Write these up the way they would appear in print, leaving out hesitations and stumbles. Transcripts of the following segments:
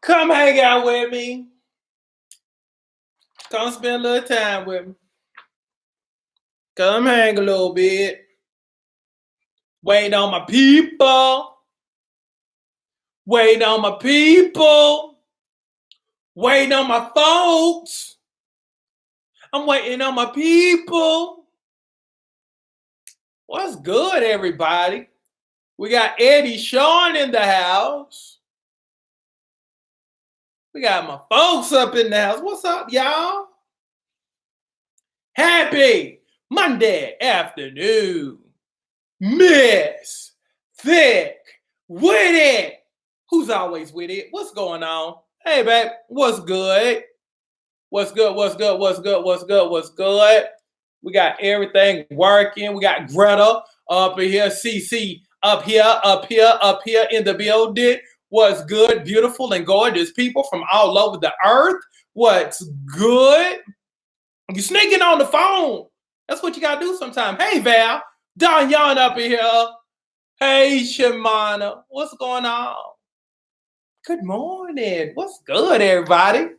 Come hang out with me. Come spend a little time with me. Come hang a little bit. Wait on my people. Wait on my people. Waiting on my folks. I'm waiting on my people. What's good, everybody? We got Eddie Sean in the house. We got my folks up in the house. What's up, y'all? Happy Monday afternoon. Miss Thick with it. Who's always with it? What's going on? Hey, babe, what's good? What's good? What's good? What's good? What's good? What's good? We got everything working. We got Greta up in here, CC up here in the building. What's good? Beautiful and gorgeous people from all over the earth. What's good? You sneaking on the phone. That's what you gotta do sometimes. Hey, Val. Don Yon up in here. Hey, Shamana. What's going on? Good morning. What's good, everybody?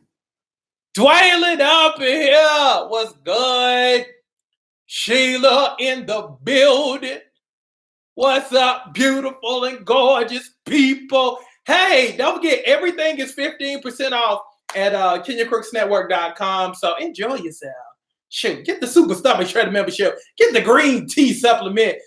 Dwayling up in here. What's good? Sheila in the building. What's up, beautiful and gorgeous people? Hey, don't forget, everything is 15% off at KenyaCrooksNetwork.com. So enjoy yourself. Shoot, get the Super Stomach Shredder membership. Get the green tea supplement.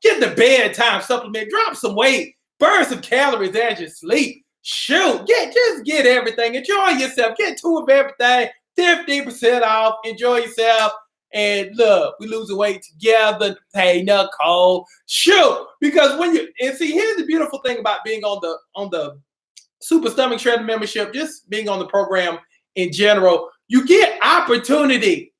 Get the bedtime supplement. Drop some weight. Burn some calories as you sleep. Shoot, just get everything. Enjoy yourself. Get two of everything. 15% off. Enjoy yourself. And look, we losing weight together. Hey, Nicole. Shoot, because here's the beautiful thing about being on the Super Stomach Shredder membership, just being on the program in general, you get opportunity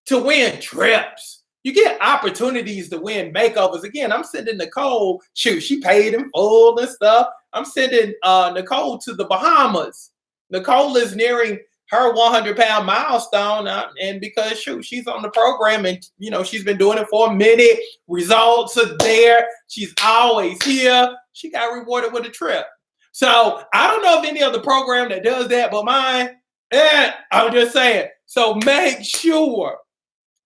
to win trips. You get opportunities to win makeovers. Again, I'm sending Nicole, shoot, she paid in full and stuff. I'm sending Nicole to the Bahamas. Nicole is nearing her 100-pound milestone, and because shoot, she's on the program, and she's been doing it for a minute. Results are there. She's always here. She got rewarded with a trip. So I don't know of any other program that does that, but mine. I'm just saying. So make sure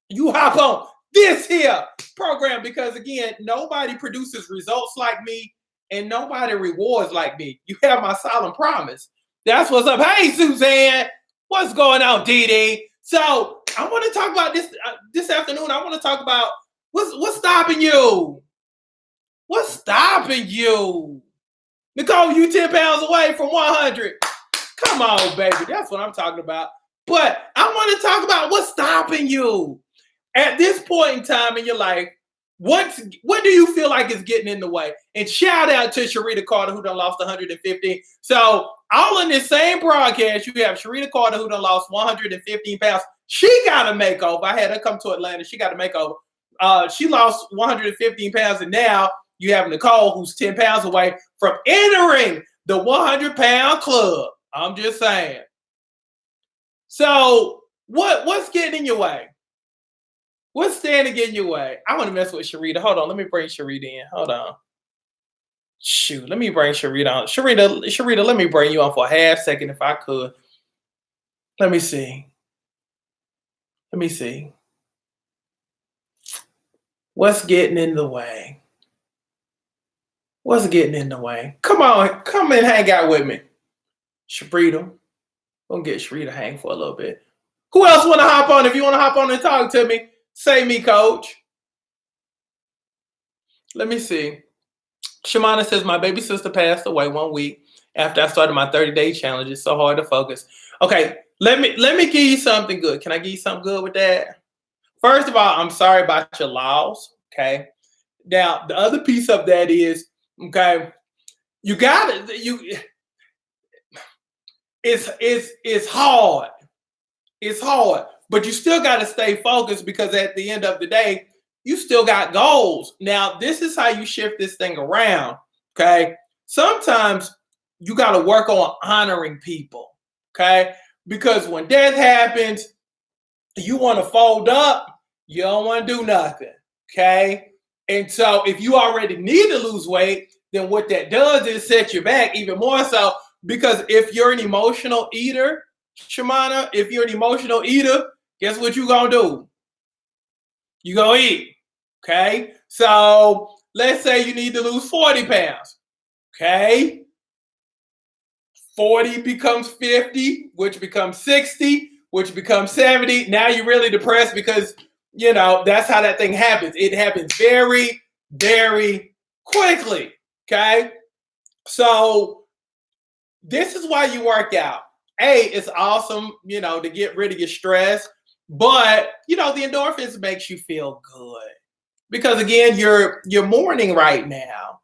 you hop on this here program, because again, nobody produces results like me, and nobody rewards like me. You have my solemn promise. That's what's up. Hey, Suzanne. What's going on, Dee? So I want to talk about this afternoon. I want to talk about what's stopping you. What's stopping you? Nicole, you 10 pounds away from 100. Come on, baby. That's what I'm talking about. But I want to talk about what's stopping you. At this point in time in your life, what do you feel like is getting in the way? And shout out to Sharita Carter, who done lost 115. So all in this same broadcast, you have Sharita Carter, who done lost 115 pounds. She got a makeover. I had her come to Atlanta. She got a makeover. She lost 115 pounds, and now you have Nicole, who's 10 pounds away from entering the 100-pound club. I'm just saying. So what's getting in your way? What's standing in your way? I want to mess with Sharita. Hold on. Let me bring Sharita in. Hold on. Shoot. Let me bring Sharita on. Sharita, let me bring you on for a half second if I could. Let me see. What's getting in the way? What's getting in the way? Come on. Come and hang out with me. Sharita. Gonna get Sharita to hang for a little bit. Who else want to hop on? If you want to hop on and talk to me, say me, coach. Let me see. Shamana says, my baby sister passed away 1 week after I started my 30-day challenge. It's so hard to focus. Okay, let me give you something good. Can I give you something good with that? First of all, I'm sorry about your loss. Okay. Now, the other piece of that is, okay, you got it. It's hard. It's hard, but you still got to stay focused, because at the end of the day, you still got goals. Now, this is how you shift this thing around, okay? Sometimes you got to work on honoring people, okay? Because when death happens, you want to fold up. You don't want to do nothing, okay? And so if you already need to lose weight, then what that does is set you back even more so. Because if you're an emotional eater, Shamana, if you're an emotional eater, guess what you gonna do? You gonna eat. Okay. So let's say you need to lose 40 pounds. Okay. 40 becomes 50, which becomes 60, which becomes 70. Now you're really depressed because, that's how that thing happens. It happens very, very quickly. Okay. So this is why you work out. It's awesome, to get rid of your stress. But, the endorphins makes you feel good. Because again, you're mourning right now.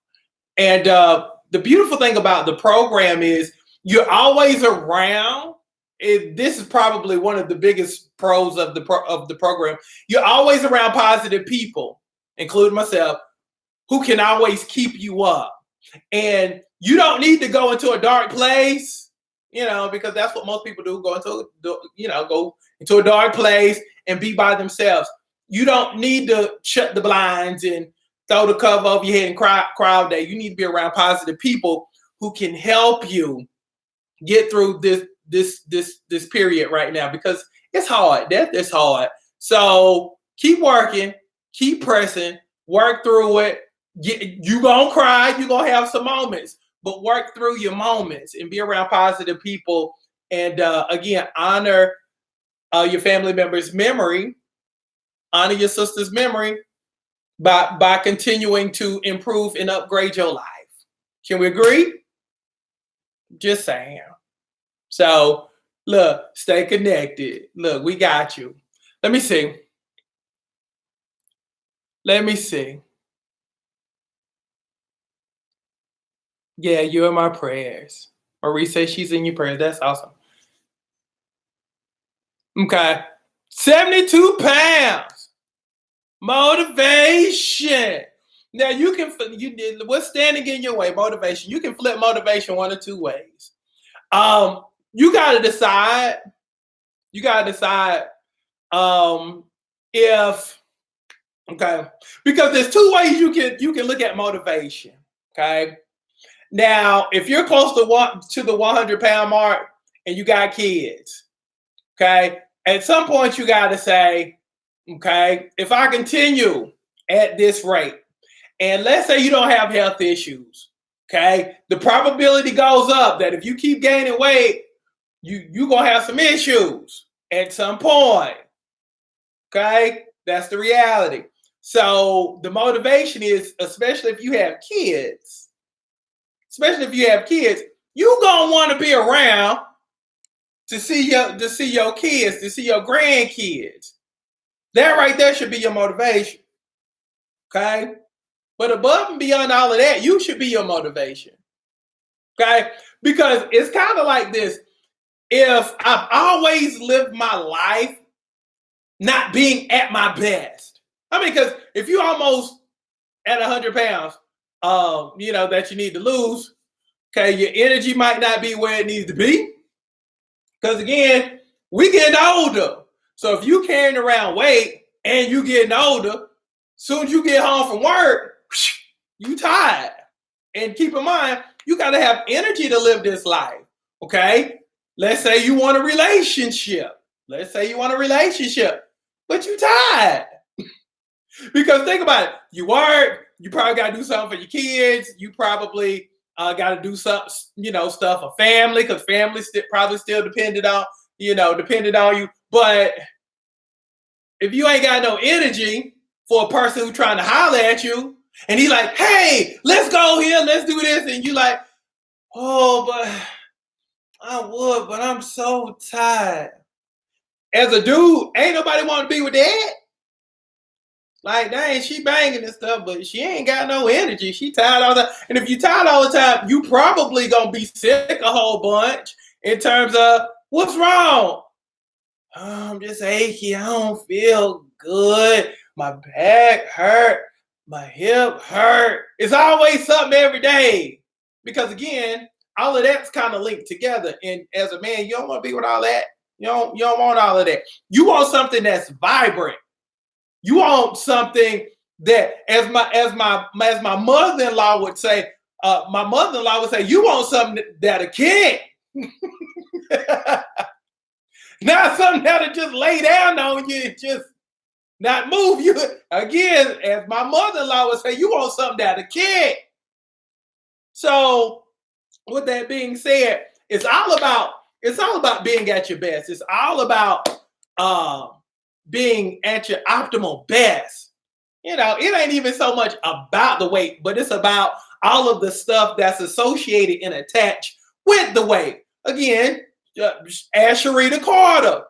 And the beautiful thing about the program is you're always around. This is probably one of the biggest pros of the program. You're always around positive people, including myself, who can always keep you up. And you don't need to go into a dark place, because that's what most people do. Go into a dark place and be by themselves. You don't need to shut the blinds and throw the cover over your head and cry all day. You need to be around positive people who can help you get through this period right now, because it's hard. Death is hard. So keep working, keep pressing, work through it. You gonna cry, you gonna have some moments, but work through your moments and be around positive people. And again, honor your family member's memory, honor your sister's memory by continuing to improve and upgrade your life. Can we agree? Just saying. So look, stay connected. Look, we got you. Let me see. Yeah, you're in my prayers. Marie says she's in your prayers. That's awesome. Okay. 72 pounds. Motivation. Now what's standing in your way? Motivation. You can flip motivation one or two ways. You gotta decide. If because there's two ways you can look at motivation. Okay. Now, if you're close to the 100-pound mark and you got kids, okay, at some point you got to say, okay, if I continue at this rate, and let's say you don't have health issues, okay, the probability goes up that if you keep gaining weight, you're going to have some issues at some point, okay? That's the reality. So the motivation is, especially if you have kids, you gonna want to be around to see your kids, to see your grandkids. That right there should be your motivation. Okay? But above and beyond all of that, you should be your motivation. Okay? Because it's kind of like this. If I've always lived my life not being at my best, because if you almost at 100 pounds, that you need to lose, okay, your energy might not be where it needs to be. Because again, we getting older. So if you carrying around weight and you getting older, soon as you get home from work, you tired. And keep in mind, you got to have energy to live this life. Okay? Let's say you want a relationship. But you tired. Because think about it. You work, you probably got to do something for your kids. You probably got to do some, stuff for family, because family probably still depended on you. But if you ain't got no energy for a person who's trying to holler at you, and he like, hey, let's go here, let's do this, and you like, oh, but I would, but I'm so tired. As a dude, ain't nobody want to be with that. Like, dang, she banging and stuff, but she ain't got no energy. She tired all the time. And if you tired all the time, you probably gonna be sick a whole bunch in terms of what's wrong. Oh, I'm just achy. I don't feel good. My back hurt. My hip hurt. It's always something every day. Because again, all of that's kind of linked together. And as a man, you don't want to be with all that. You don't want all of that. You want something that's vibrant. You want something that, as my mother-in-law would say, my mother-in-law would say, "You want something that'll kick." Not something that'll just lay down on you and just not move you. Again, as my mother-in-law would say, you want something that'll kick. So, with that being said, it's all about being at your best. It's all about being at your optimal best. It ain't even so much about the weight, but it's about all of the stuff that's associated and attached with the weight. Again, ask Sharita Carter.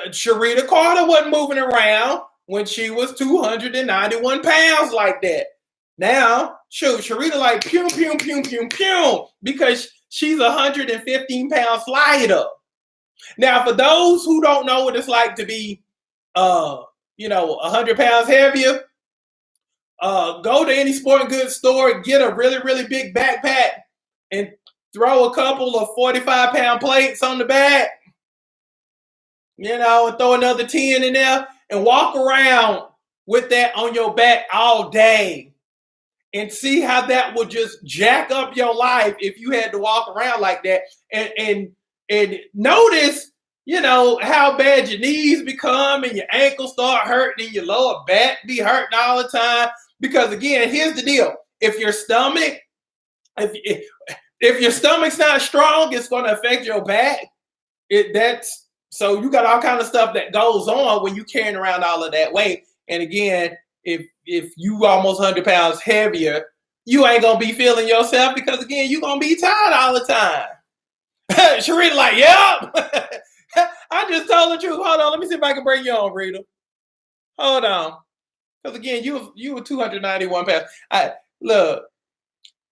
Sharita Carter wasn't moving around when she was 291 pounds like that. Now, shoot, Sharita like pew, pew, pew, pew, pew, because she's 115 pounds lighter. Now, for those who don't know what it's like to be, 100 pounds heavier, go to any sporting goods store, get a really, really big backpack, and throw a couple of 45-pound plates on the back, and throw another 10 in there, and walk around with that on your back all day, and see how that would just jack up your life if you had to walk around like that. And notice, how bad your knees become and your ankles start hurting and your lower back be hurting all the time. Because again, here's the deal: if your stomach's not strong, it's going to affect your back. So you got all kind of stuff that goes on when you carrying around all of that weight. And again, if you almost 100 pounds heavier, you ain't gonna be feeling yourself because again, you're gonna be tired all the time. Sharita like, yep. I just told the truth. Hold on, let me see if I can bring you on, Rita. Hold on. Because again, you were 291 pounds. Look,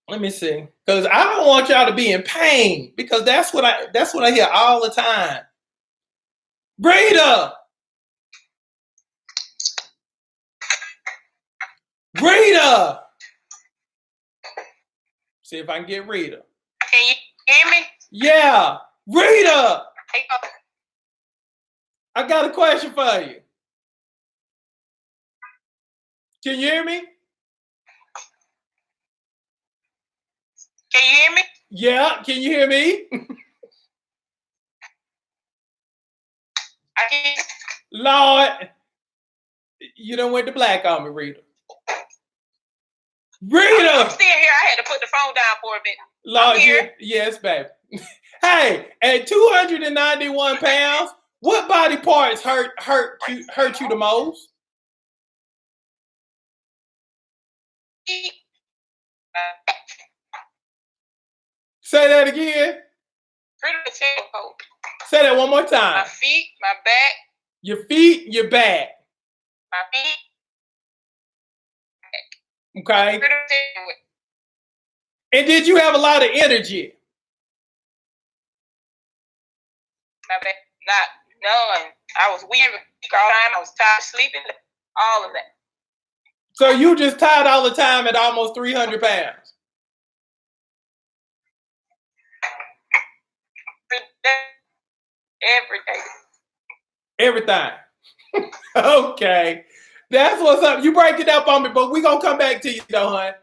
let me see. Because I don't want y'all to be in pain, because that's what I hear all the time. Rita! See if I can get Rita. Can you hear me? Yeah. Rita! I got a question for you. Can you hear me? Can you hear me? Yeah, can you hear me? I can. Lord, you done went to black on me, Rita. Rita! I'm still here. I had to put the phone down for a bit. Lord, yes, baby. Hey, at 291 pounds, what body parts hurt you the most? Say that again. Say that one more time. My feet, my back. Your feet, your back. My feet. Okay. And did you have a lot of energy? My back, none. I was weird all the time. I was tired, sleeping, all of that. So you just tired all the time at almost 300 pounds? Every day. Everything. Okay. That's what's up. You break it up on me, but we're going to come back to you though, hon.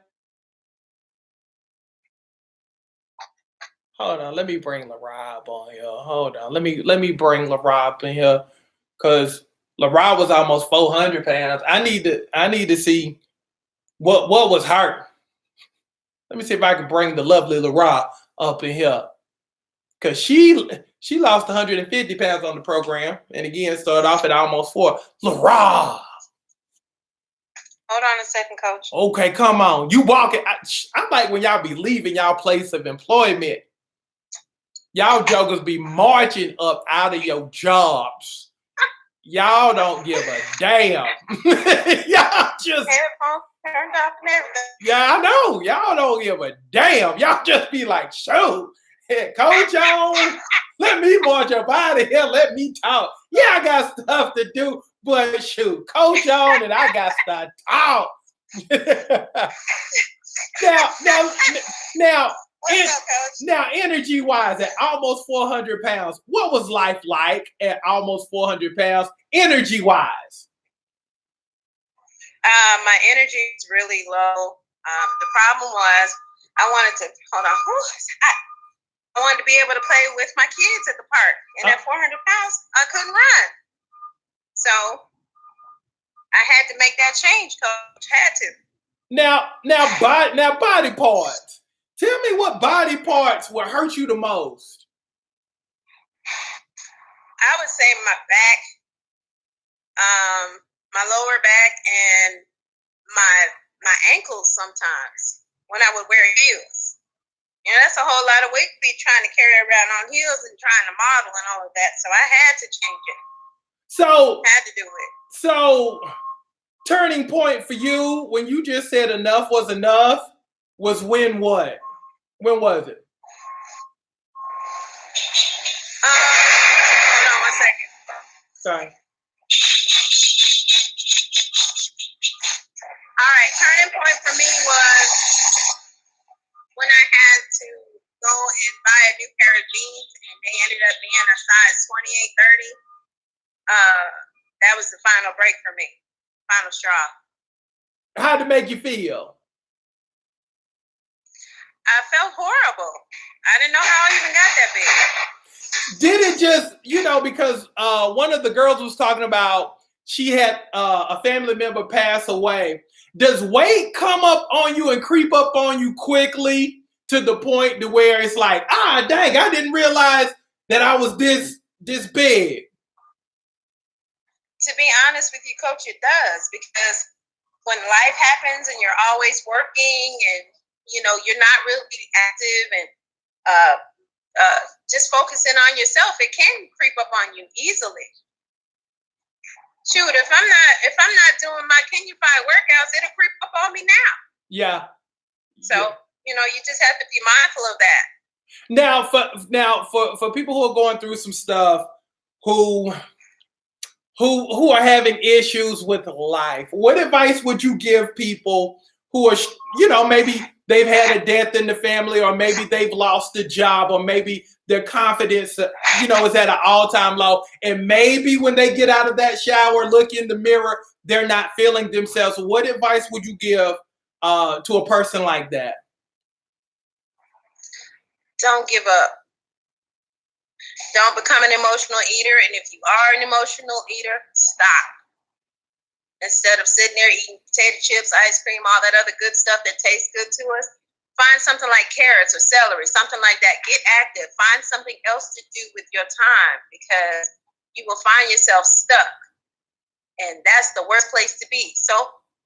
Hold on. Let me bring LaRob on here. Hold on. Let me bring LaRob in here, because LaRob was almost 400 pounds. I need to see what was hurt. Let me see if I can bring the lovely LaRob up in here, because she lost 150 pounds on the program, and again started off at almost 4. LaRob. Hold on a second, Coach. Okay, come on. You walking. I'm like when y'all be leaving y'all place of employment. Y'all jokers be marching up out of your jobs. Y'all don't give a damn. Y'all just. Turned off and everything. Yeah, I know. Y'all don't give a damn. Y'all just be like, shoot, Coach on. Let me march up out of here. Let me talk. Yeah, I got stuff to do, but shoot, Coach on, and I got stuff to talk. Now, energy-wise, at almost 400 pounds, what was life like at almost 400 pounds, energy-wise? My energy is really low. The problem was I wanted to hold on. I wanted to be able to play with my kids at the park, and at 400 pounds, I couldn't run. So I had to make that change, Coach. Had to. Now, body parts. Tell me what body parts will hurt you the most. I would say my back, my lower back, and my ankles sometimes when I would wear heels. You know, that's a whole lot of weight to be trying to carry around on heels and trying to model and all of that. So I had to change it. So had to do it. So turning point for you when you just said enough was enough was when what? When was it? Hold on 1 second. Sorry. All right, turning point for me was when I had to go and buy a new pair of jeans, and they ended up being a size 28, 30. That was the final break for me, final straw. How'd it make you feel? I felt horrible. I didn't know how I even got that big. Did it just, because one of the girls was talking about she had a family member pass away. Does weight come up on you and creep up on you quickly to the point to where it's like, dang, I didn't realize that I was this big? To be honest with you, Coach, it does, because when life happens and you're always working and, you're not really active and just focusing on yourself, it can creep up on you easily. Shoot, if I'm not doing my Can You Find workouts, it'll creep up on me now. Yeah. So, you just have to be mindful of that. Now for people who are going through some stuff, who are having issues with life, what advice would you give people who are, maybe they've had a death in the family, or maybe they've lost a job, or maybe their confidence, is at an all-time low, and maybe when they get out of that shower, look in the mirror, they're not feeling themselves. What advice would you give to a person like that? Don't give up. Don't become an emotional eater, and if you are an emotional eater, stop. Instead of sitting there eating potato chips, ice cream, all that other good stuff that tastes good to us, find something like carrots or celery, something like that. Get active. Find something else to do with your time, because you will find yourself stuck. And that's the worst place to be. So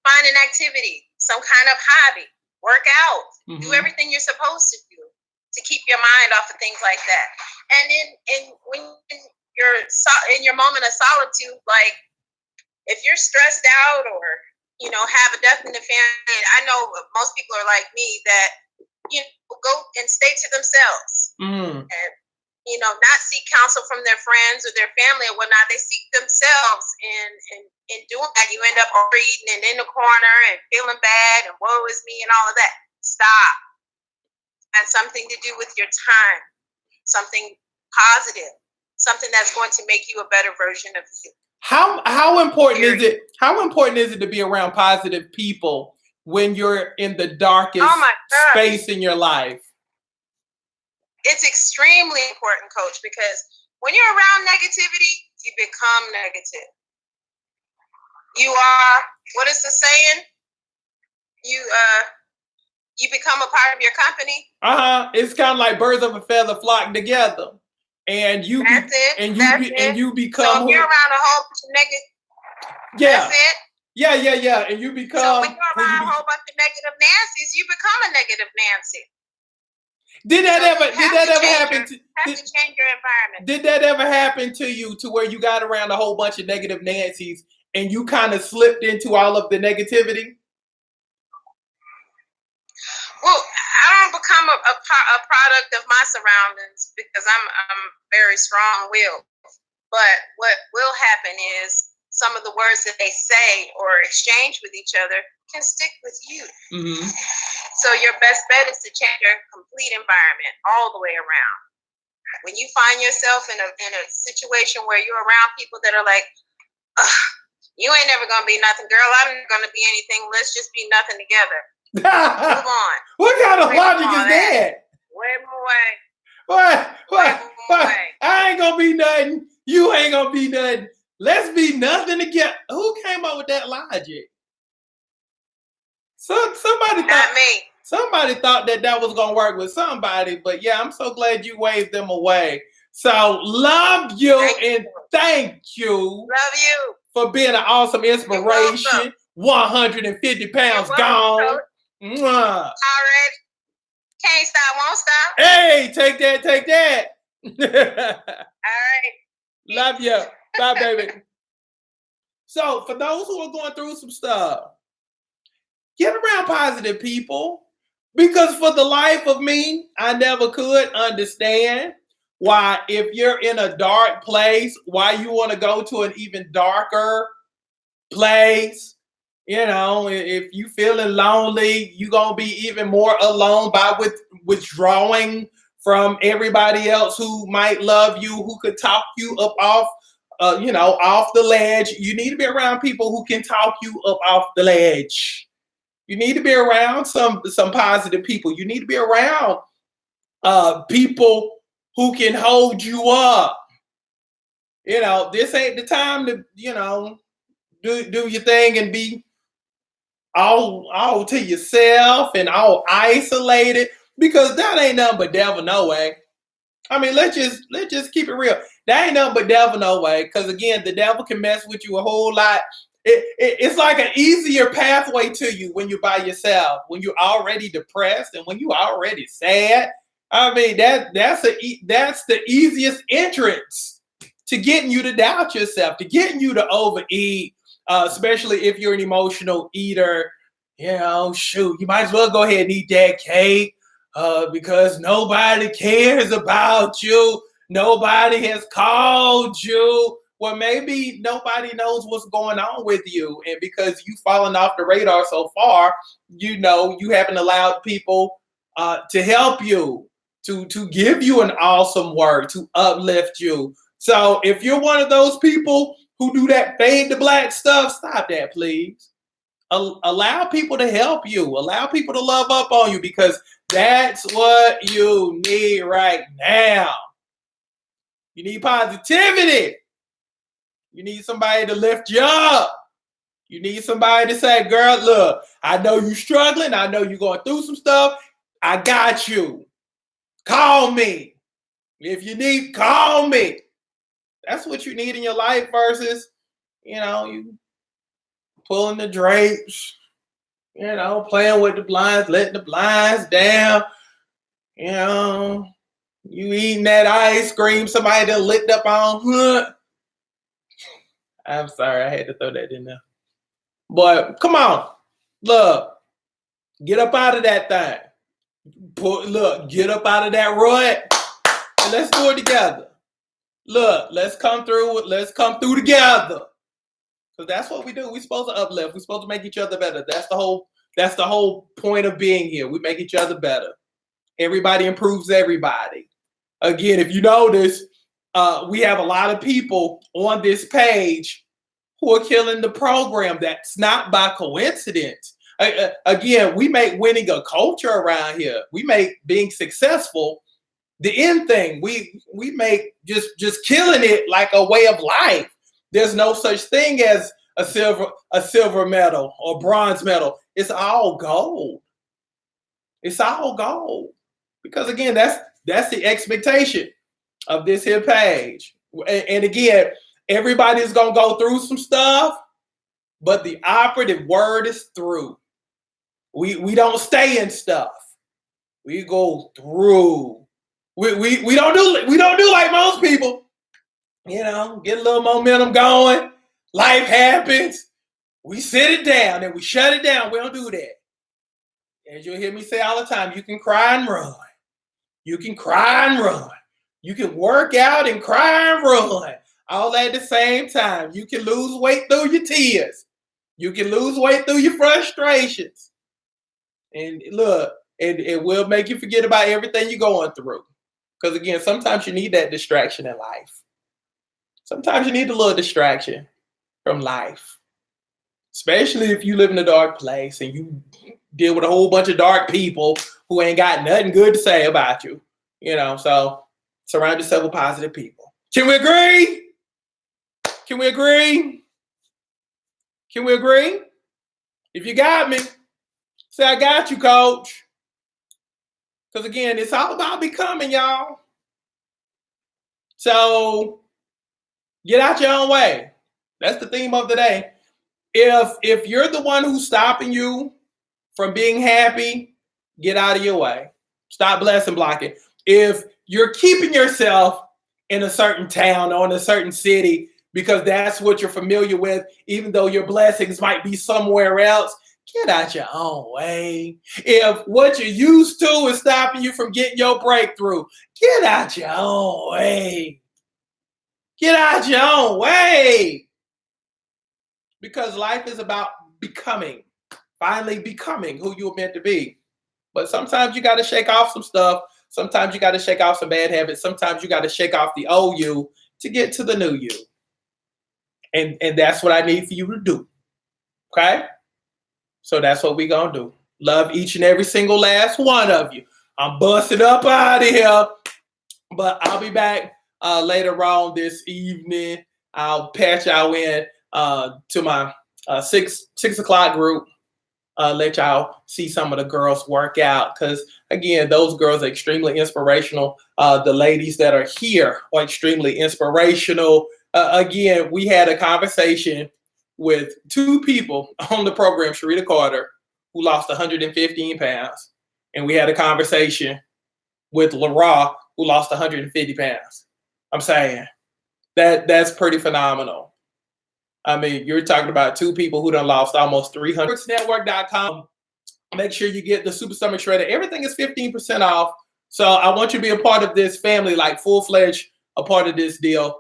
find an activity, some kind of hobby, work out, do everything you're supposed to do to keep your mind off of things like that. And when you're in your moment of solitude, like if you're stressed out or, have a death in the family, I know most people are like me that, go and stay to themselves and, not seek counsel from their friends or their family or whatnot. They seek themselves, and in doing that, you end up overeating and in the corner and feeling bad and woe is me and all of that. Stop. And something to do with your time, something positive, something that's going to make you a better version of you. How important is it? How important is it to be around positive people when you're in the darkest space in your life? It's extremely important, Coach, because when you're around negativity, you become negative. You are, what is the saying? You become a part of your company. It's kind of like birds of a feather flock together. And you become. So if you're around a whole bunch of negative, that's it. Yeah. And you become. So when you're around a whole bunch of negative Nancys, you become a negative Nancy. Did that ever happen? You have to change your environment. Did that ever happen to you, to where you got around a whole bunch of negative Nancys and you kind of slipped into all of the negativity? Well, I don't become a product of my surroundings, because I'm very strong-willed. But what will happen is some of the words that they say or exchange with each other can stick with you. So your best bet is to change your complete environment all the way around. When you find yourself in a situation where you're around people that are like, you ain't never gonna be nothing, girl, I'm not gonna be anything, let's just be nothing together. Move on. What kind of Way logic more is way. that? Way more way. What? Way more way. I ain't gonna be nothing. You ain't gonna be nothing. Let's be nothing together. Who came up with that logic? Somebody Not me. Somebody thought that was gonna work with somebody, but yeah, I'm so glad you waved them away. So love you and thank you. Love you for being an awesome inspiration. 150 pounds gone. Mwah. Already. Can't stop, won't stop. Hey, take that. All right. Love you. Bye, baby. So for those who are going through some stuff, get around positive people. Because for the life of me, I never could understand why, if you're in a dark place, why you want to go to an even darker place. You know, if you feeling lonely, you're going to be even more alone by withdrawing from everybody else who might love you, who could talk you up off the ledge. You need to be around people who can talk you up off the ledge. You need to be around some positive people. You need to be around people who can hold you up. You know, this ain't the time to, do your thing and be all to yourself and all isolated, because that ain't nothing but devil no way. I mean, let's just keep it real. That ain't nothing but devil no way. Because again, the devil can mess with you a whole lot. It's like an easier pathway to you when you're by yourself, when you're already depressed and when you're already sad. I mean, that's the easiest entrance to getting you to doubt yourself, to getting you to overeat, especially if you're an emotional eater. You know, shoot, you might as well go ahead and eat that cake because nobody cares about you. Nobody has called you. Well, maybe nobody knows what's going on with you. And because you've fallen off the radar so far, you haven't allowed people to help you, to give you an awesome word, to uplift you. So if you're one of those people who do that fade to black stuff, stop that, please. Allow people to help you. Allow people to love up on you, because that's what you need right now. You need positivity. You need somebody to lift you up. You need somebody to say, girl, look, I know you're struggling. I know you're going through some stuff. I got you. Call me. If you need, call me. That's what you need in your life versus, you pulling the drapes, playing with the blinds, letting the blinds down, you eating that ice cream somebody done licked up on. I'm sorry, I had to throw that in there. But come on, look, get up out of that thing. Get up out of that rut, and let's do it together. Look, let's come through together. Because that's what we do. We're supposed to uplift. We're supposed to make each other better. That's the whole point of being here. We make each other better. Everybody improves everybody. Again, if you notice, we have a lot of people on this page who are killing the program. That's not by coincidence. Again, we make winning a culture around here. We make being successful the end thing. We make just killing it like a way of life. There's no such thing as a silver medal or bronze medal. It's all gold. It's all gold. Because again, that's the expectation of this here page. And again, everybody's gonna go through some stuff, but the operative word is through. We don't stay in stuff. We go through. We don't do like most people. Get a little momentum going. Life happens. We sit it down and we shut it down. We don't do that. As you'll hear me say all the time, you can cry and run. You can cry and run. You can work out and cry and run all at the same time. You can lose weight through your tears. You can lose weight through your frustrations. And look, it will make you forget about everything you're going through. Because again, sometimes you need that distraction in life. Sometimes you need a little distraction from life. Especially if you live in a dark place and deal with a whole bunch of dark people who ain't got nothing good to say about you. You know, so surround yourself with positive people. Can we agree? Can we agree? Can we agree? If you got me, say I got you, coach. Because again, it's all about becoming, y'all. So get out your own way. That's the theme of the day. If you're the one who's stopping you from being happy, get out of your way. Stop blessing blocking. If you're keeping yourself in a certain town or in a certain city because that's what you're familiar with, even though your blessings might be somewhere else, get out your own way. If what you're used to is stopping you from getting your breakthrough, get out your own way. Get out your own way. Because life is about becoming, finally becoming who you were meant to be. But sometimes you got to shake off some stuff. Sometimes you got to shake off some bad habits. Sometimes you got to shake off the old you to get to the new you. And that's what I need for you to do. Okay? So that's what we're going to do. Love each and every single last one of you. I'm busting up out of here. But I'll be back later on this evening. I'll patch y'all in to my 6 o'clock group. Let y'all see some of the girls work out. Because, again, those girls are extremely inspirational. The ladies that are here are extremely inspirational. Again, we had a conversation with 2 people on the program, Sharita Carter, who lost 115 pounds. And we had a conversation with Lara, who lost 150 pounds. I'm saying that's pretty phenomenal. I mean, you're talking about 2 people who done lost almost 300. Network.com. Make sure you get the Super Stomach Shredder. Everything is 15% off. So I want you to be a part of this family, like full-fledged a part of this deal.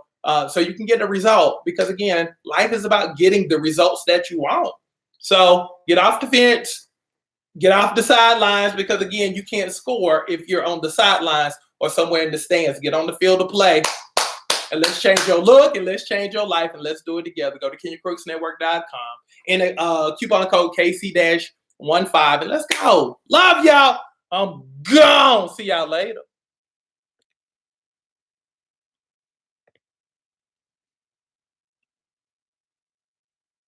So you can get a result. Because again, life is about getting the results that you want. So get off the fence, get off the sidelines, because again, you can't score if you're on the sidelines or somewhere in the stands. Get on the field of play. And let's change your look and let's change your life and let's do it together. Go to KenyaCrooksNetwork.com and coupon code KC-15 and let's go. Love y'all. I'm gone. See y'all later.